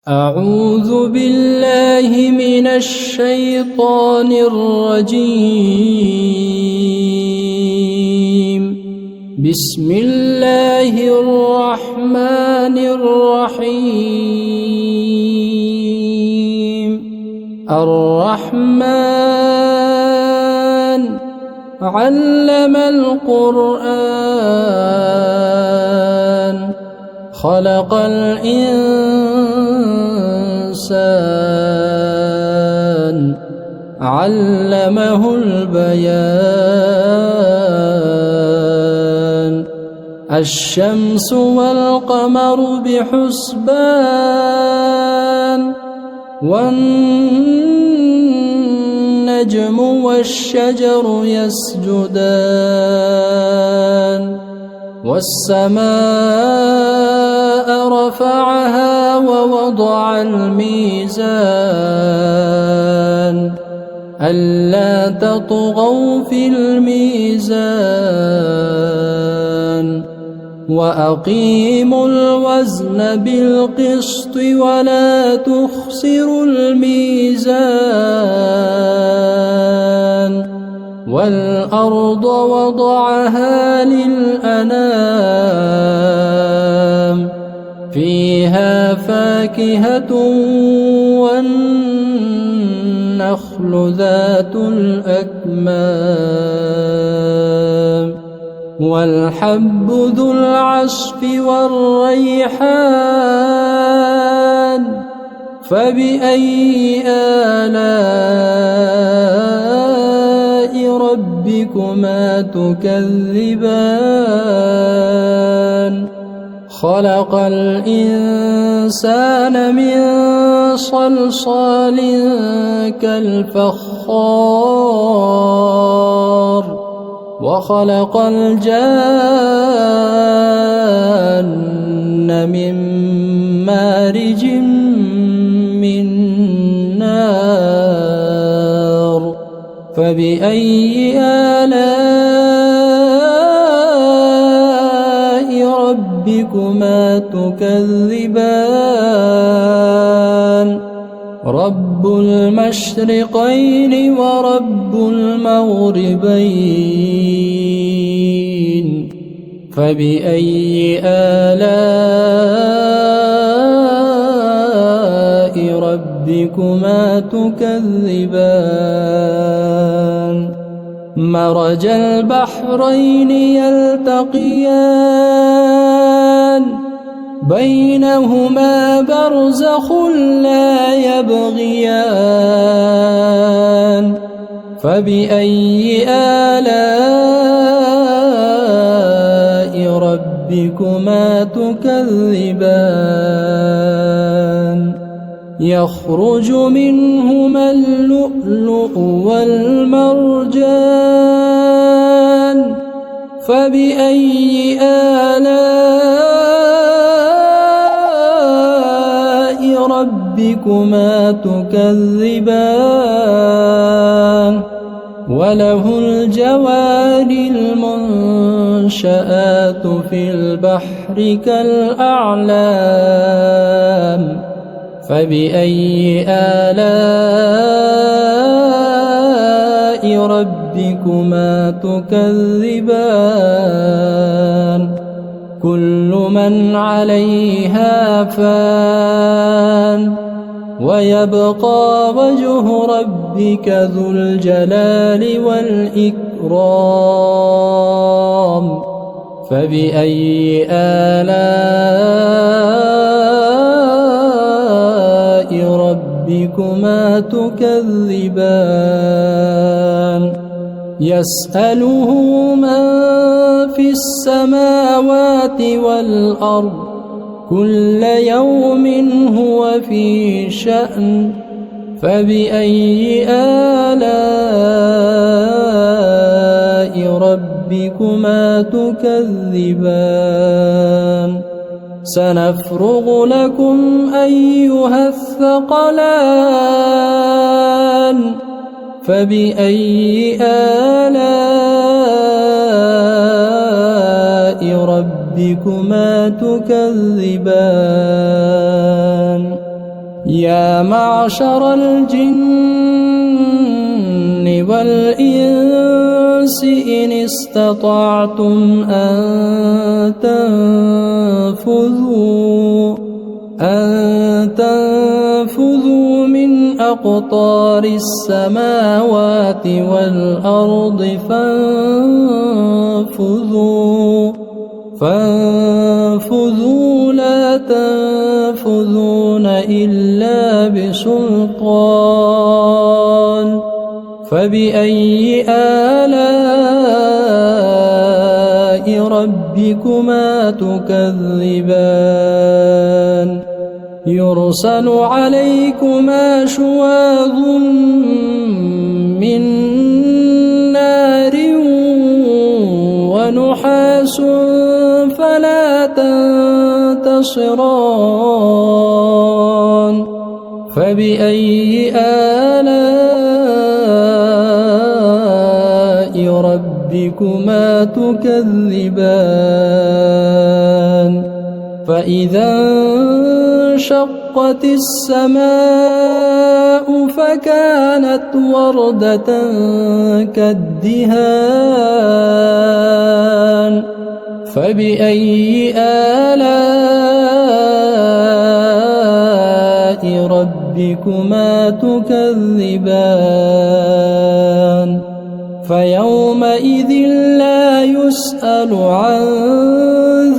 أعوذ بالله من الشيطان الرجيم. بسم الله الرحمن الرحيم. الرحمن علم القرآن خلق الإنسان علمه البيان. الشمس والقمر بحسبان والنجم والشجر يسجدان. والسماء رفعها ووضع الميزان ألا تطغوا في الميزان وأقيموا الوزن بالقسط ولا تخسروا الميزان. والأرض وضعها للأنام فيها فاكهة والنخل ذات الأكمام والحب ذو العصف والريحان فبأي آلاء ربكما تكذبان. خلق الإنسان من صلصال كالفخار وخلق الجان من مارج من نار فبأي آلاء ربكما تكذبان. رب المشرقين ورب المغربين فبأي آلاء ربكما تكذبان. مرج البحرين يلتقيان بينهما برزخ لا يبغيان فبأي آلاء ربكما تكذبان. يخرج منهما اللؤلؤ والمرجان فبأي آلاء ربكما تكذبان. وله الجوار المنشآت في البحر كالأعلام فبأي آلاء ربكما تكذبان. كل من عليها فان ويبقى وجه ربك ذو الجلال والإكرام فبأي آلاء ربكما تكذبان. يسأله من في السماوات والأرض كل يوم هو في شأن فبأي آلاء ربكما تكذبان. سنفرغ لكم أيها الثقلان فبأي آلاء ربكما تكذبان. يا معشر الجن والإنس إن استطعتم أن تنفذوا من أقطار السماوات والأرض فانفذوا لا تنفذون إلا بسلطان فبأي آلاء ربكما تكذبان يرسل عليكما شواظ من نار ونحاس فلا تنتصران فبأي آلاء ربكما تكذبان فإذا انشقت السماء فكانت وردة كالدهان فبأي آلاء ربكما تكذبان فيومئذ لا يسأل عن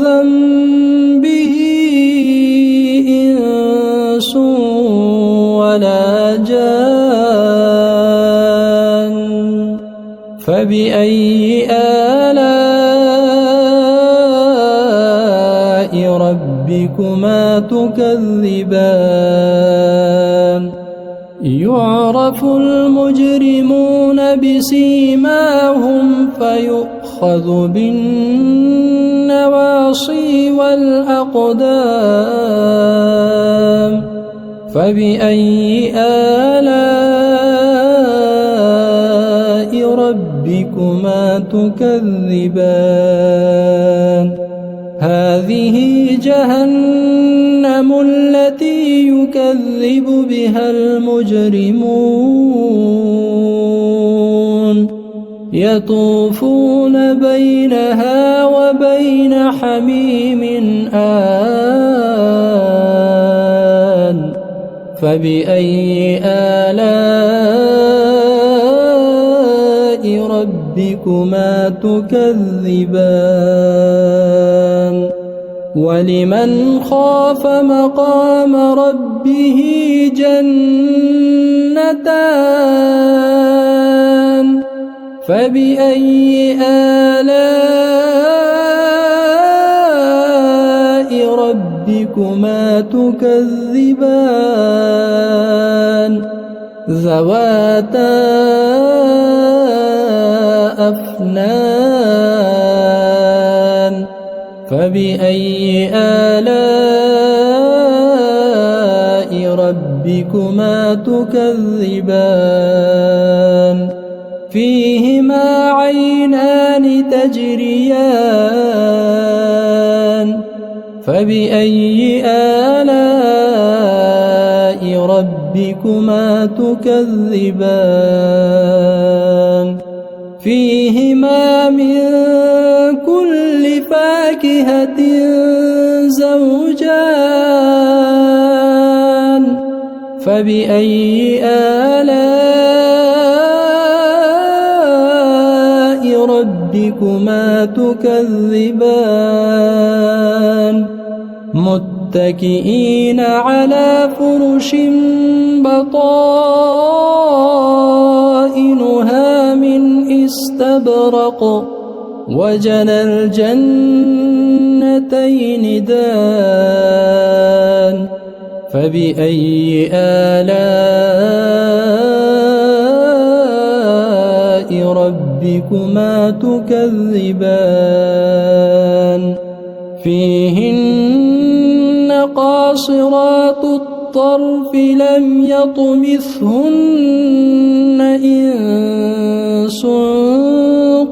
ذنبه إنس ولا جان فبأي آلاء ربكما تكذبان يعرف المجرمون بسيماهم فيؤخذ بالنواصي والأقدام فبأي آلاء ربكما تكذبان هذه جهنم التي يكذب بها المجرمون يطوفون بينها وبين حميم آن فبأي آلاء ربكما تكذبان ولمن خاف مقام ربه جنتان فبأي آلاء ربكما تكذبان ذواتا أفنان فبأي آلاء ربكما تكذبان فيهما عينان تجريان فبأي آلاء ربكما تكذبان فيهما من كل فاكهة زوجان فبأي آلاء ربكما تكذبان متكئين على فرش بطائنها من استبرق وجنى الجنتين دان فبأي آلاء ربكما تكذبان فيهن قاصرات الطرف لم يطمثهن إنس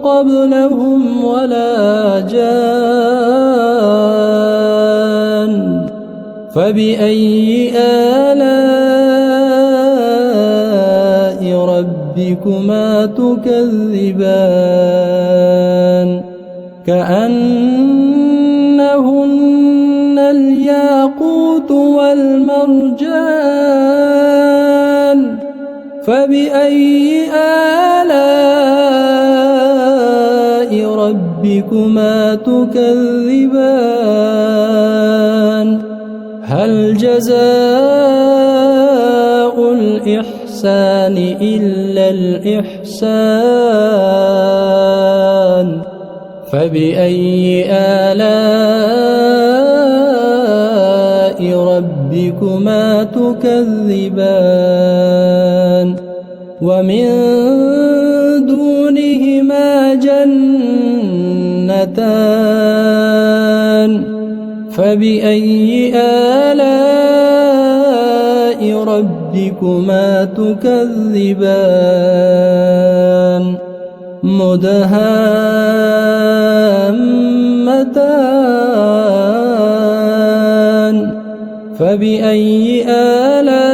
قبلهم ولا جان فبأي آلاء ربكما تكذبان كأنهن الياقوت والمرجان فبأي آلاء ربكما تكذبان هل جزاء الإحسان إلا الإحسان فبأي آلاء ربكما تكذبان ومن دونهما جنتان فبأي آلاء ربكما تكذبان مدهامتان فبأي آلاء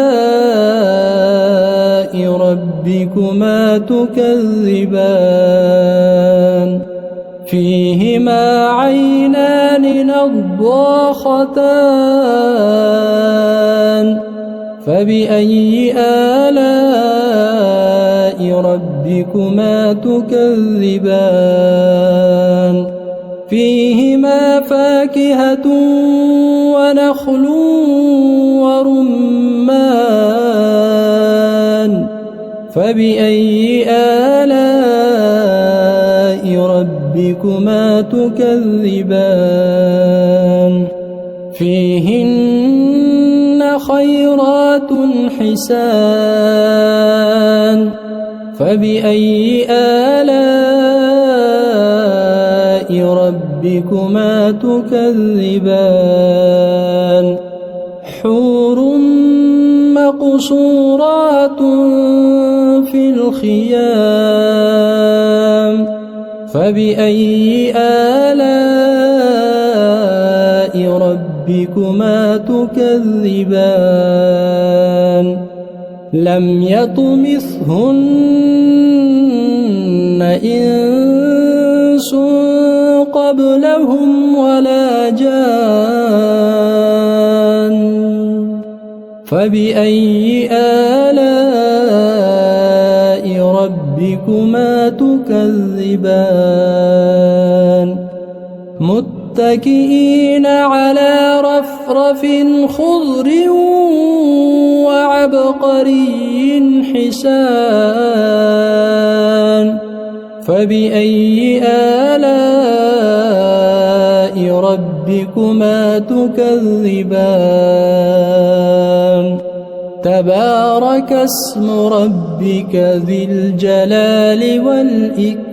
ربكما تكذبان فيهما عينان نضاختان فبأي آلاء ربكما تكذبان فيهما فاكهة ونخل ورمان فبأي آلاء ربكما تكذبان فيهن خيرات حسان فبأي آلاء ربكما تكذبان حور مقصورات في الخيام فبأي آلاء ربكما تكذبان لم يطمثهن إنس قبلهم ولا جان فبأي آلاء ربكما تكذبان متكئين على رفرف خضر وعبقري حسان فبأي آلاء ربكما تكذبان تبارك اسم ربك ذي الجلال والإكرام